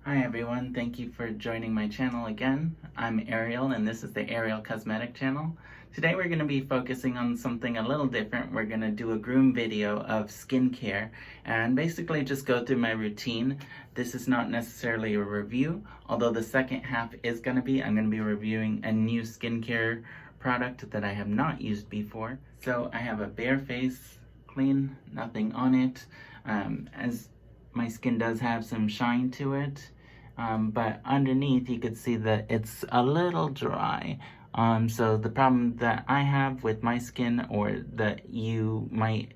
Hi everyone, thank you for joining my channel again. I'm Ariel and this is the Ariel Cosmetic channel. Today we're going to be focusing on something a little different. We're going to do a groom video of skincare and basically just go through my routine. This is not necessarily a review, although the second half is going to be. I'm going to be reviewing a new skincare product that I have not used before. So I have a bare face, clean, nothing on it. As my skin does have some shine to it. But underneath you could see that it's a little dry. So the problem that I have with my skin, or that you might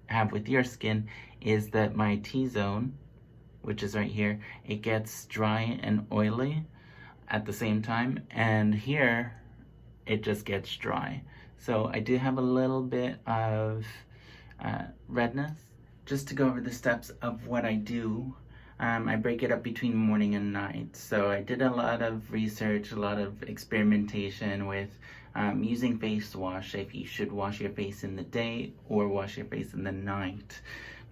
have with your skin, is that my T-zone, which is right here, it gets dry and oily at the same time, and here it just gets dry. So I do have a little bit of redness. Just to go over the steps of what I do, I break it up between morning and night. So I did a lot of research, a lot of experimentation with using face wash, if you should wash your face in the day or wash your face in the night.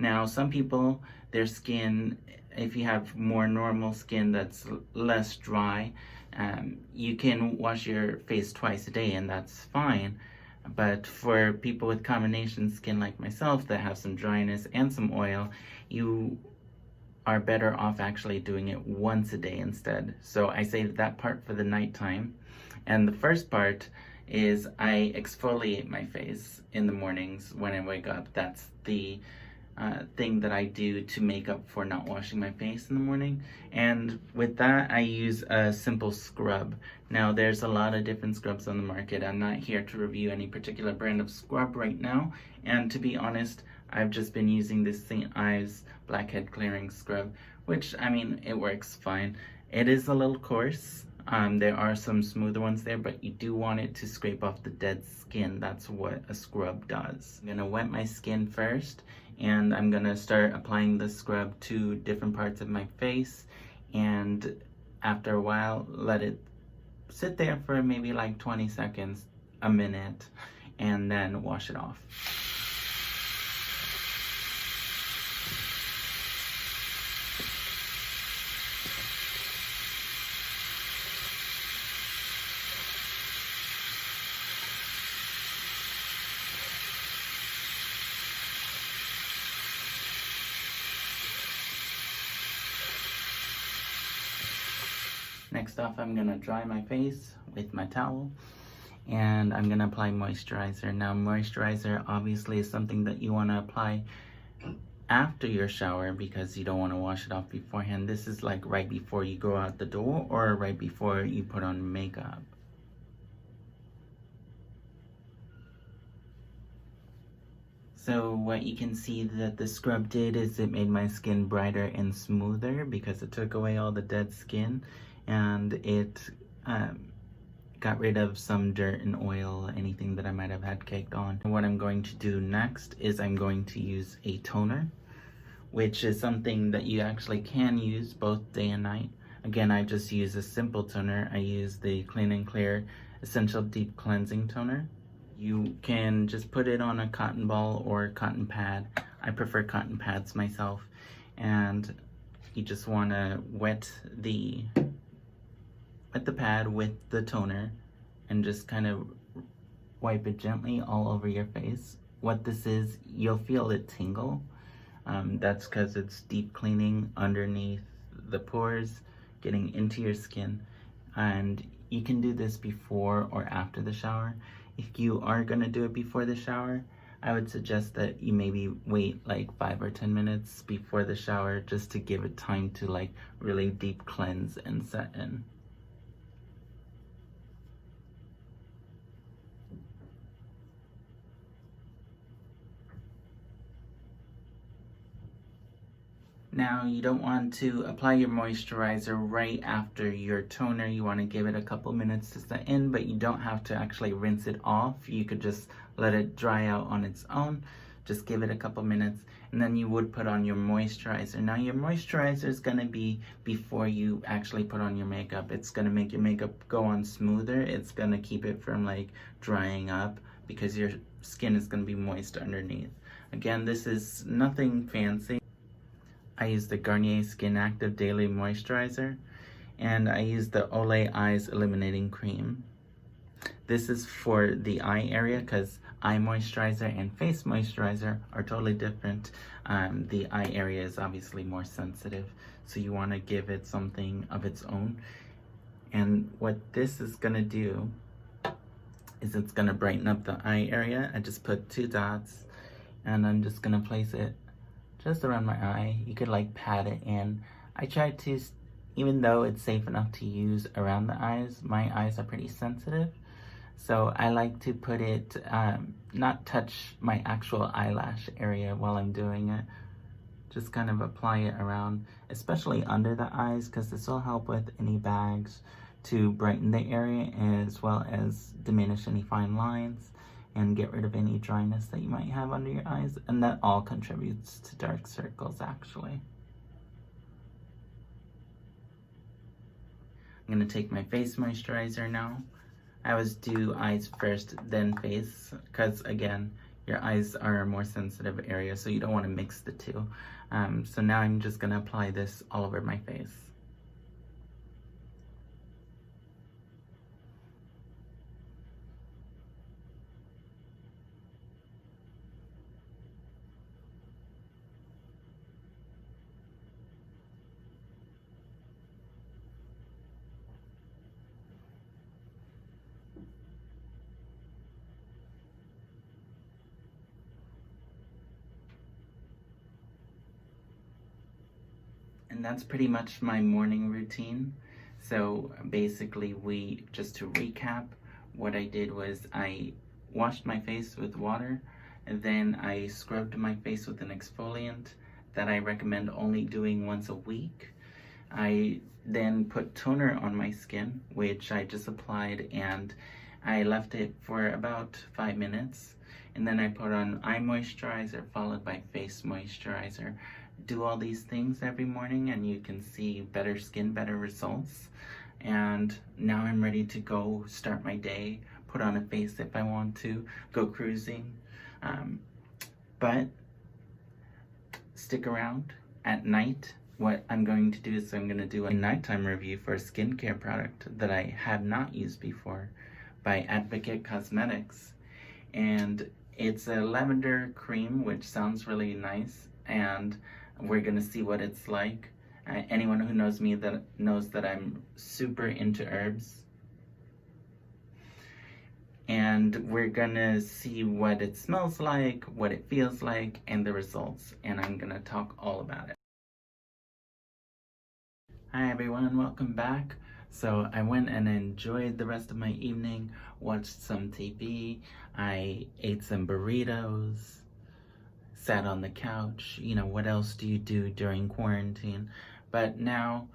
Now, some people, their skin, if you have more normal skin that's less dry, you can wash your face twice a day and that's fine. But for people with combination skin like myself that have some dryness and some oil, you are better off actually doing it once a day instead. So I save that part for the nighttime. And the first part is I exfoliate my face in the mornings when I wake up. That's the thing that I do to make up for not washing my face in the morning. And with that, I use a simple scrub. Now, there's a lot of different scrubs on the market. I'm not here to review any particular brand of scrub right now. And to be honest, I've just been using this St. Ives Blackhead Clearing Scrub, which, I mean, it works fine. It is a little coarse. There are some smoother ones there, but you do want it to scrape off the dead skin. That's what a scrub does. I'm gonna wet my skin first, and I'm gonna start applying the scrub to different parts of my face, and after a while, let it sit there for maybe like 20 seconds, a minute, and then wash it off. Next off, I'm gonna dry my face with my towel, and I'm gonna apply moisturizer. Now, moisturizer obviously is something that you wanna apply after your shower because you don't wanna wash it off beforehand. This is like right before you go out the door or right before you put on makeup. So what you can see that the scrub did is it made my skin brighter and smoother because it took away all the dead skin, and it got rid of some dirt and oil, anything that I might have had caked on. What I'm going to do next is I'm going to use a toner, which is something that you actually can use both day and night. Again, I just use a simple toner. I use the Clean and Clear Essential Deep Cleansing Toner. You can just put it on a cotton ball or cotton pad. I prefer cotton pads myself. And you just want to wet the pad with the toner and just kind of wipe it gently all over your face. What this is, you'll feel it tingle. That's because it's deep cleaning underneath the pores, getting into your skin. And you can do this before or after the shower. If you are gonna do it before the shower, I would suggest that you maybe wait like 5 or 10 minutes before the shower just to give it time to like really deep cleanse and set in. Now, you don't want to apply your moisturizer right after your toner. You want to give it a couple minutes to set in, but you don't have to actually rinse it off. You could just let it dry out on its own. Just give it a couple minutes, and then you would put on your moisturizer. Now, your moisturizer is going to be before you actually put on your makeup. It's going to make your makeup go on smoother. It's going to keep it from like drying up because your skin is going to be moist underneath. Again, this is nothing fancy. I use the Garnier Skin Active Daily Moisturizer, and I use the Olay Eyes Illuminating Cream. This is for the eye area because eye moisturizer and face moisturizer are totally different. The eye area is obviously more sensitive, so you want to give it something of its own. And what this is going to do is it's going to brighten up the eye area. I just put 2 dots, and I'm just going to place it just around my eye. You could like pat it in. I try to, even though it's safe enough to use around the eyes, my eyes are pretty sensitive. So I like to put it, not touch my actual eyelash area while I'm doing it. Just kind of apply it around, especially under the eyes, because this will help with any bags to brighten the area as well as diminish any fine lines and get rid of any dryness that you might have under your eyes. And that all contributes to dark circles, actually. I'm going to take my face moisturizer now. I always do eyes first, then face, because again, your eyes are a more sensitive area, so you don't want to mix the two. So now I'm just going to apply this all over my face. And that's pretty much my morning routine. So basically, just to recap, what I did was I washed my face with water, and then I scrubbed my face with an exfoliant that I recommend only doing once a week. I then put toner on my skin, which I just applied, and I left it for about 5 minutes. And then I put on eye moisturizer followed by face moisturizer. Do all these things every morning and you can see better skin, better results. And now I'm ready to go start my day, put on a face if I want to, go cruising. But stick around. At night, what I'm going to do is I'm going to do a nighttime review for a skincare product that I have not used before by Adveket Cosmetics. And it's a lavender cream, which sounds really nice, and we're gonna see what it's like. Anyone who knows me knows that I'm super into herbs. And we're gonna see what it smells like, what it feels like, and the results. And I'm gonna talk all about it. Hi everyone, welcome back. So I went and enjoyed the rest of my evening, watched some TV, I ate some burritos, sat on the couch. You know, what else do you do during quarantine? But now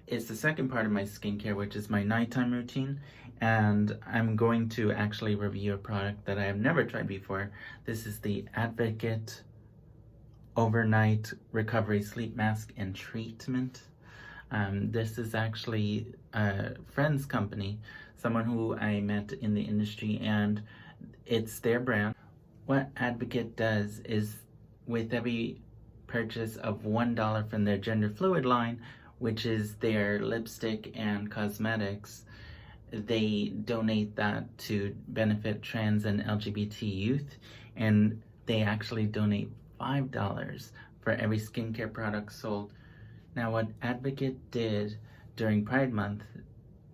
it's the second part of my skincare, which is my nighttime routine, and I'm going to actually review a product that I have never tried before. This is the Adveket Overnight Recovery Sleep Mask and Treatment. This is actually a friend's company, someone who I met in the industry, and it's their brand. What Adveket does is, with every purchase of $1 from their gender fluid line, which is their lipstick and cosmetics, they donate that to benefit trans and LGBT youth, and they actually donate $5 for every skincare product sold. Now, what Adveket did during Pride Month,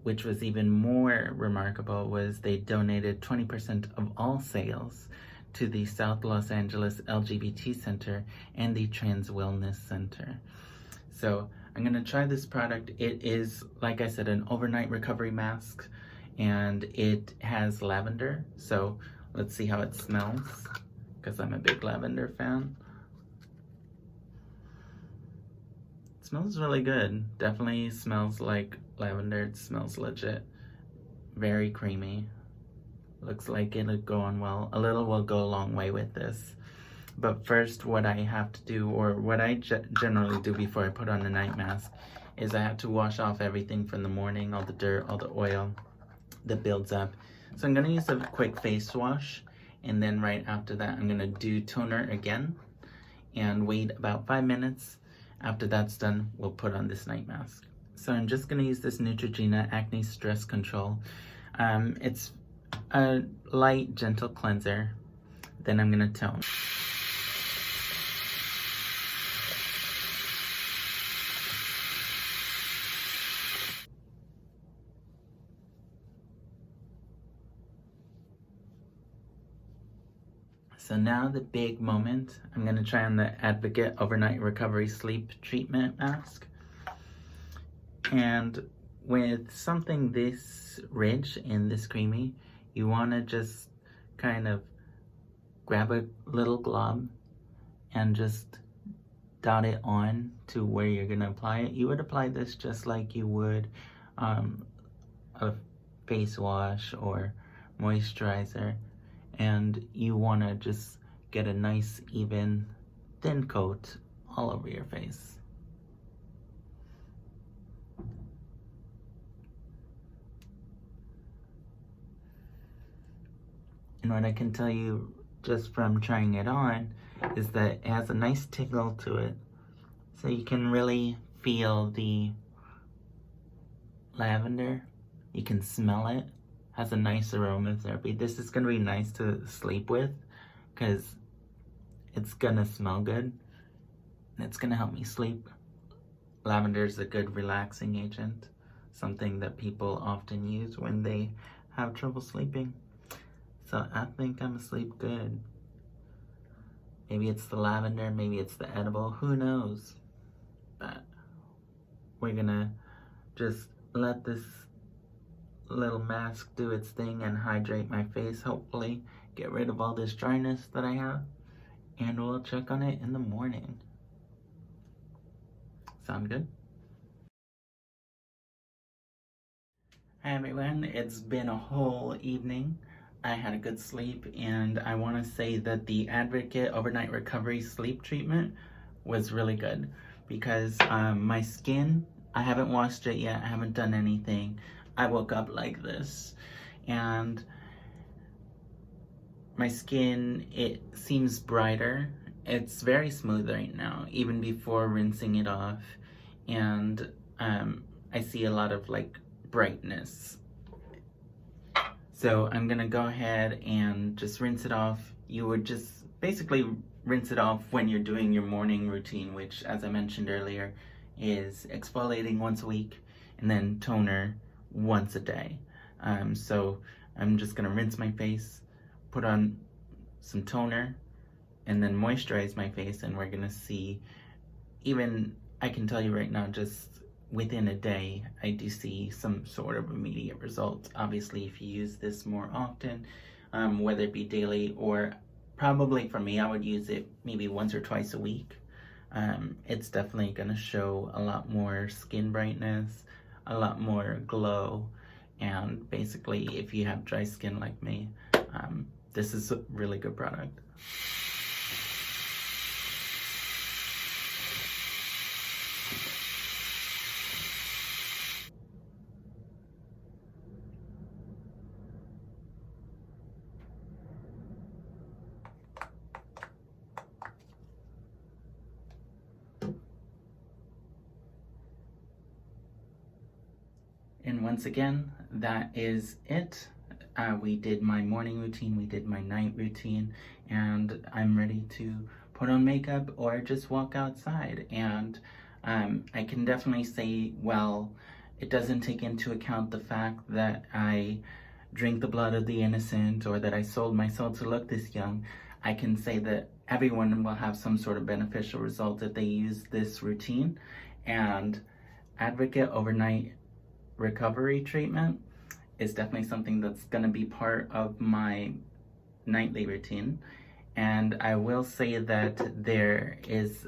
which was even more remarkable, was they donated 20% of all sales to the South Los Angeles LGBT Center and the Trans Wellness Center. So I'm gonna try this product. It is, like I said, an overnight recovery mask, and it has lavender. So let's see how it smells, because I'm a big lavender fan. It smells really good. Definitely smells like lavender. It smells legit. Very creamy. Looks like it'll go on well. A little will go a long way with this. But first, what I have to do, or what I generally do before I put on the night mask, is I have to wash off everything from the morning, all the dirt, all the oil that builds up. So I'm gonna use a quick face wash, and then right after that, I'm gonna do toner again. and wait about 5 minutes. After that's done, we'll put on this night mask. So I'm just going to use this Neutrogena Acne Stress Control. It's a light, gentle cleanser. Then I'm going to tone. So now the big moment, I'm going to try on the Adveket Overnight Recovery Sleep Treatment Mask. And with something this rich and this creamy, you want to just kind of grab a little glob and just dot it on to where you're going to apply it. You would apply this just like you would a face wash or moisturizer. And you want to just get a nice, even, thin coat all over your face. And what I can tell you just from trying it on is that it has a nice tingle to it. So you can really feel the lavender. You can smell it. Has a nice aromatherapy. This is going to be nice to sleep with because it's going to smell good and it's going to help me sleep. Lavender is a good relaxing agent, something that people often use when they have trouble sleeping. So I think I'm asleep good. Maybe it's the lavender, maybe it's the edible, who knows? But we're going to just let this little mask do its thing and hydrate my face, hopefully get rid of all this dryness that I have, and we'll check on it in the morning. Sound good? Hi everyone, it's been a whole evening. I had a good sleep, and I want to say that the Adveket Overnight Recovery Sleep Treatment was really good because my skin, I haven't washed it yet, I haven't done anything. I woke up like this, and my skin, it seems brighter. It's very smooth right now, even before rinsing it off, and I see a lot of like brightness. So I'm gonna go ahead and just rinse it off. You would just basically rinse it off when you're doing your morning routine, which, as I mentioned earlier, is exfoliating once a week and then toner once a day. So I'm just gonna rinse my face, put on some toner, and then moisturize my face, and we're gonna see, even, I can tell you right now, just within a day, I do see some sort of immediate results. Obviously, if you use this more often, whether it be daily or probably for me, I would use it maybe once or twice a week. It's definitely gonna show a lot more skin brightness, a lot more glow, and basically if you have dry skin like me, this is a really good product. And once again, that is it. We did my morning routine, we did my night routine, and I'm ready to put on makeup or just walk outside. And I can definitely say, well, it doesn't take into account the fact that I drink the blood of the innocent or that I sold my soul to look this young. I can say that everyone will have some sort of beneficial result if they use this routine. And Adveket Overnight Recovery Treatment is definitely something that's going to be part of my nightly routine. And I will say that there is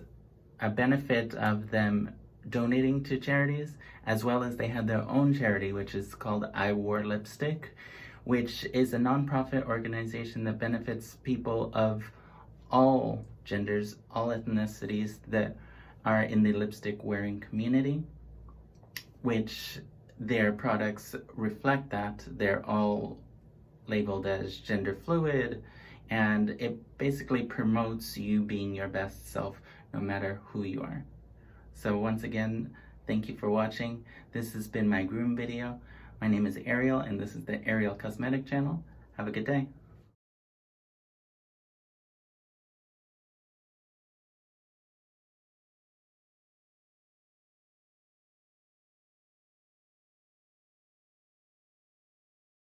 a benefit of them donating to charities, as well as they have their own charity, which is called I Wore Lipstick, which is a nonprofit organization that benefits people of all genders, all ethnicities that are in the lipstick wearing community, which their products reflect that. They're all labeled as gender fluid, and it basically promotes you being your best self no matter who you are. So once again, thank you for watching. This has been my groom video. My name is Ariel, and this is the Ariel Cosmetic channel. Have a good day.